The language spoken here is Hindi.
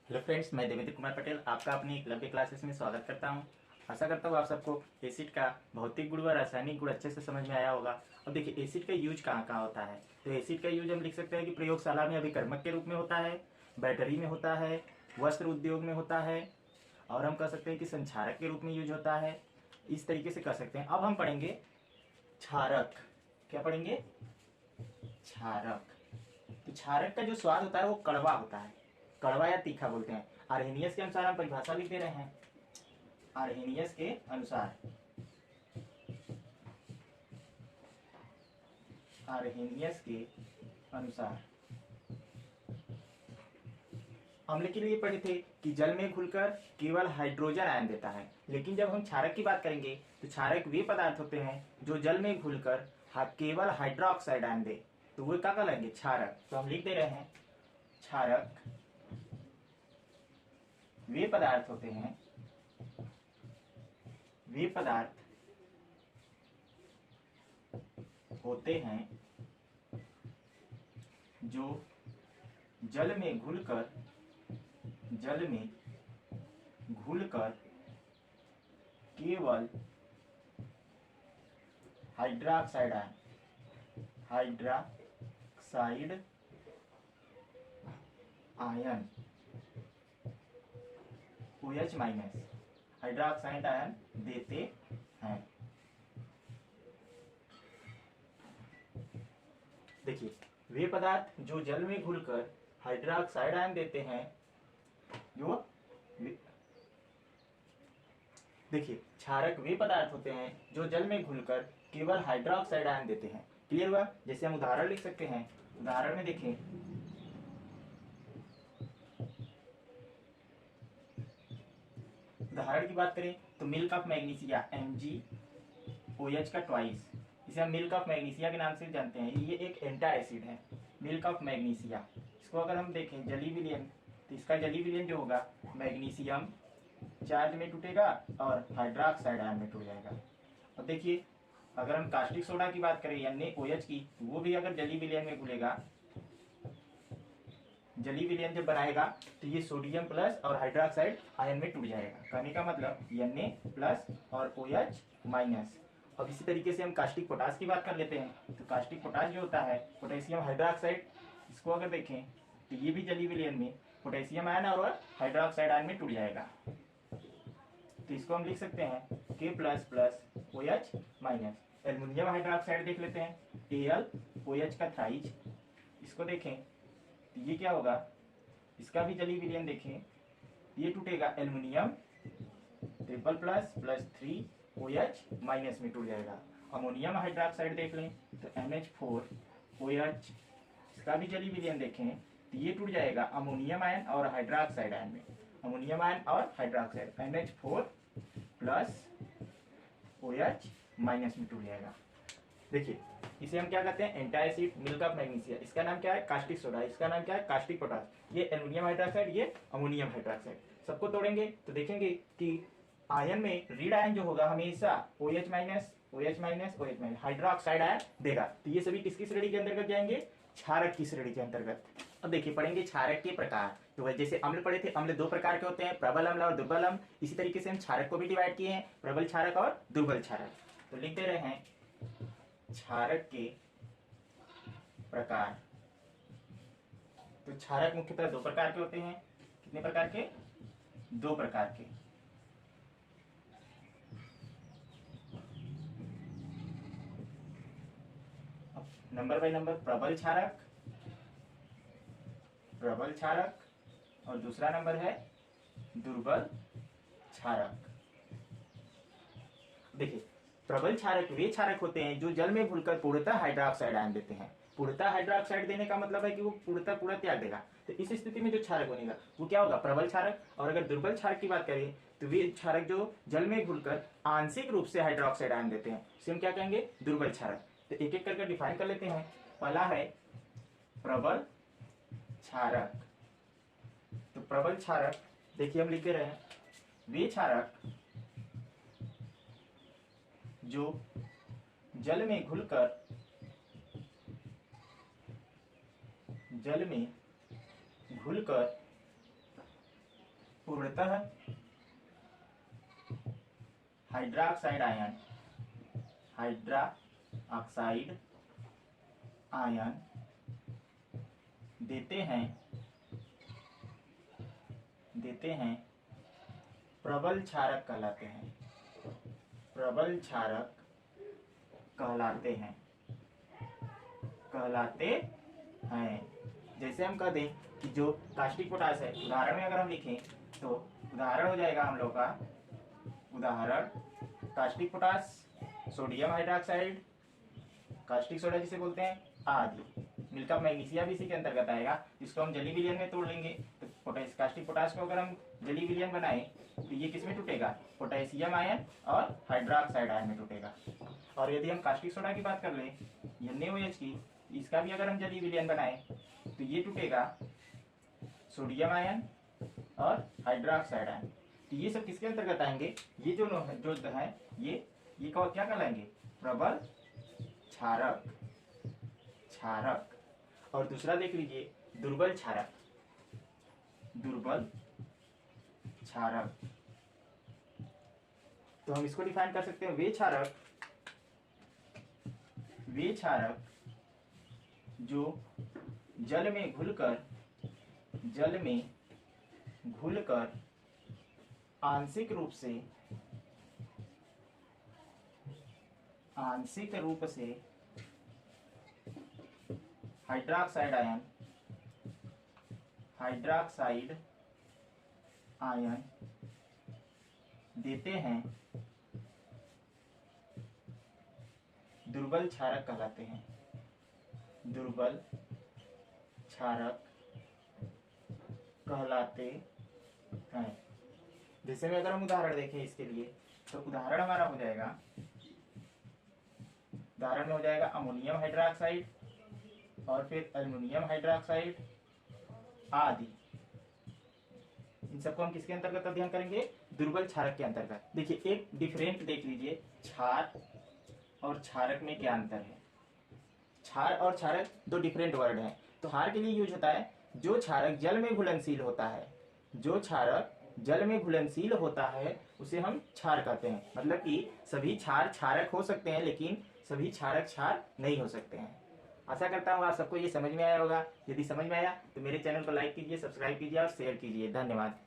हेलो फ्रेंड्स, मैं देवेंद्र कुमार पटेल आपका अपनी एकलव्य क्लासेस में स्वागत करता हूं। आशा करता हूं आप सबको एसिड का भौतिक गुण व रासायनिक गुण अच्छे से समझ में आया होगा। अब देखिए एसिड का यूज कहाँ कहाँ होता है। तो एसिड का यूज हम लिख सकते हैं कि प्रयोगशाला में अभिकर्मक के रूप में होता है, बैटरी में होता है, वस्त्र उद्योग में होता है, और हम कह सकते हैं कि संक्षारक के रूप में यूज होता है। इस तरीके से कर सकते हैं। अब हम पढ़ेंगे क्षारक। क्या पढ़ेंगे? क्षारक। तो क्षारक का जो स्वाद होता है वो कड़वा होता है, कड़वा या तीखा बोलते हैं। आर्हेनियस के अनुसार हम परिभाषा लिख दे रहे हैं। आर्हेनियस के अनुसार, आर्हेनियस के अनुसार अम्ल के लिए पढ़े थे कि जल में घुलकर केवल हाइड्रोजन आयन देता है। लेकिन जब हम क्षारक की बात करेंगे तो क्षारक वे पदार्थ होते हैं जो जल में घुलकर केवल हाइड्रोक्साइड आयन दे, तो वो क्या कहलाएंगे? क्षारक। तो हम लिख दे रहे हैं क्षारक वे पदार्थ होते हैं, वे पदार्थ होते हैं जो जल में घुलकर, जल में घुलकर केवल hydroxide ion, hydroxide ion OH minus hydroxide ion देते हैं। देखिए वे पदार्थ जो जल में घुलकर हाइड्रोक्साइड आयन देते हैं, जो देखिए क्षारक वे पदार्थ होते हैं जो जल में घुलकर केवल हाइड्रोक्साइड आयन देते हैं। क्लियर हुआ? जैसे हम उदाहरण लिख सकते हैं। उदाहरण में देखें, उदाहरण की बात करें तो मिल्क ऑफ मैग्नीशिया MgOH का ट्वाइस, इसे हम मिल्क ऑफ मैग्नीशिया के नाम से जानते हैं। ये एक एंटा एसिड है, मिल्क ऑफ मैग्नीशिया। इसको अगर हम देखें जली विलयन, तो इसका जली विलयन जो होगा मैग्नीशियम चार्ज में टूटेगा और हाइड्रोक्साइड आयन में टूट जाएगा। अब देखिए अगर हम कास्टिक सोडा की बात करें NaOH की, तो वो भी अगर जली विलयन में घुलेगा, जली विलयन जब बनाएगा तो ये सोडियम प्लस और हाइड्रोक्साइड आयन में टूट जाएगा। कहने का मतलब Na प्लस और OH माइनस। अब इसी तरीके से हम कास्टिक पोटास की बात कर लेते हैं। तो कास्टिक पोटास जो होता है पोटेशियम हाइड्रोक्साइड, इसको अगर देखें तो ये भी जली विलयन में पोटेशियम आयन और हाइड्रोक्साइड आयन में टूट जाएगा। तो इसको हम लिख सकते हैं K plus plus OH minus. Aluminium hydroxide देख लेते हैं, AlOH का थ्राइज, इसको देखें तो ये क्या होगा? इसका भी जली विलयन देखें, ये टूटेगा aluminium triple plus plus 3OH minus में टूट जाएगा। अमोनियम हाइड्रोक्साइड देख लें तो NH4OH, इसका भी जली विलयन देखें तो ये टूट जाएगा अमोनियम आयन और हाइड्रोक्साइड आयन में, अमोनियम आयन और hydroxide NH4 plus OH minus में टूट जाएगा। देखिए इसे हम क्या कहते हैं? एंटा एसिड, मिल्क ऑफ मैग्नीशिया। इसका नाम क्या है? Caustic soda. इसका नाम क्या है? Caustic potash. ये एल्युमिनियम हाइड्रोक्साइड, ये अमोनियम हाइड्रोक्साइड। सबको तोड़ेंगे तो देखेंगे कि आयन में ऋण आयन जो होगा हमेशा OH minus, OH minus, OH minus hydroxide ion देगा। तो ये सभी किसकी श्रेणी के अंतर्गत जाएंगे? क्षारक की श्रेणी के अंतर्गत। अब देखिए पढ़ेंगे क्षारक के प्रकार। तो जैसे अम्ल पढ़े थे, अम्ल दो प्रकार के होते हैं, प्रबल अम्ल और दुर्बल अम्ल। इसी तरीके से हम क्षारक को भी डिवाइड किए हैं, प्रबल क्षारक और दुर्बल क्षारक। तो लिख दे रहे हैं क्षारक के प्रकार। तो क्षारक मुख्यतः दो प्रकार के होते हैं। कितने प्रकार के? दो प्रकार के। नंबर बाय नंबर, प्रबल क्षारक, प्रबल क्षारक, और दूसरा नंबर है दुर्बल क्षारक। देखिए प्रबल क्षारक वे क्षारक होते हैं जो जल में घुलकर पूर्णतः हाइड्रोक्साइड आयन देते हैं। पूर्णतः हाइड्रोक्साइड देने का मतलब है कि वो पूर्णतः पूरा त्याग देगा। तो इस स्थिति में जो क्षारक बनेगा वो क्या होगा? प्रबल क्षारक। और अगर दुर्बल क्षारक की बात करें तो वे क्षारक जो जल में घुलकर आंशिक रूप से हाइड्रोक्साइड आयन देते हैं, इसे हम क्या कहेंगे? दुर्बल क्षारक। तो एक एक करके डिफाइन कर लेते हैं। पहला है प्रबल क्षारक। तो प्रबल क्षारक देखिए हम लिख दे रहे हैं, वे क्षारक जो जल में घुलकर, जल में घुलकर पूर्णतः हाइड्रोक्साइड आयन देते हैं प्रबल क्षारक कहलाते हैं। जैसे हम कह दें कि जो कास्टिक पोटास है, उदाहरण में अगर हम लिखें तो उदाहरण हो जाएगा हम लोग का, उदाहरण caustic potash, sodium hydroxide, caustic soda जिसे बोलते हैं, आदि। मिलकर मैग्नीशियम भी इसी के अंतर्गत आएगा, जिसको हम जली विलयन में तोड़ लेंगे। तो कास्टिक पोटास को अगर हम जली विलयन बनाए तो ये किस में टूटेगा? पोटेशियम आयन और हाइड्रोक्साइड आयन में टूटेगा। और यदि हम कास्टिक सोडा की बात कर लें, NaOH की, इसका भी अगर हम जली विलयन बनाए तो ये टूटेगा सोडियम आयन और हाइड्रोक्साइड आयन। तो ये सब किसके अंतर्गत आएंगे? ये जो है ये क्या कहलाएंगे? प्रबल क्षारक। और दूसरा देख लीजिए, दुर्बल क्षारक। तो हम इसको डिफाइन कर सकते हैं, वे क्षारक जो जल में घुलकर आंशिक रूप से हाइड्रोक्साइड आयन देते हैं, दुर्बल क्षारक कहलाते हैं। जैसे में अगर हम उदाहरण देखें इसके लिए, तो उदाहरण हमारा हो जाएगा, उदाहरण में हो जाएगा अमोनियम हाइड्रोक्साइड और फिर एल्युमिनियम हाइड्रोक्साइड आदि। इन सबको हम किसके अंतर्गत अध्ययन करेंगे? दुर्बल क्षारक के अंतर्गत। देखिए एक डिफरेंट देख लीजिए, क्षार और क्षारक में क्या अंतर है। क्षार और क्षारक दो डिफरेंट वर्ड हैं। तो क्षार के लिए यूज होता है जो क्षारक जल में घुलनशील होता है, उसे हम क्षार कहते हैं। मतलब कि सभी क्षार क्षारक हो सकते हैं, लेकिन सभी क्षारक क्षार नहीं हो सकते हैं। आशा करता हूँ आप सबको ये समझ में आया होगा। यदि समझ में आया तो मेरे चैनल को लाइक कीजिए, सब्सक्राइब कीजिए और शेयर कीजिए। धन्यवाद।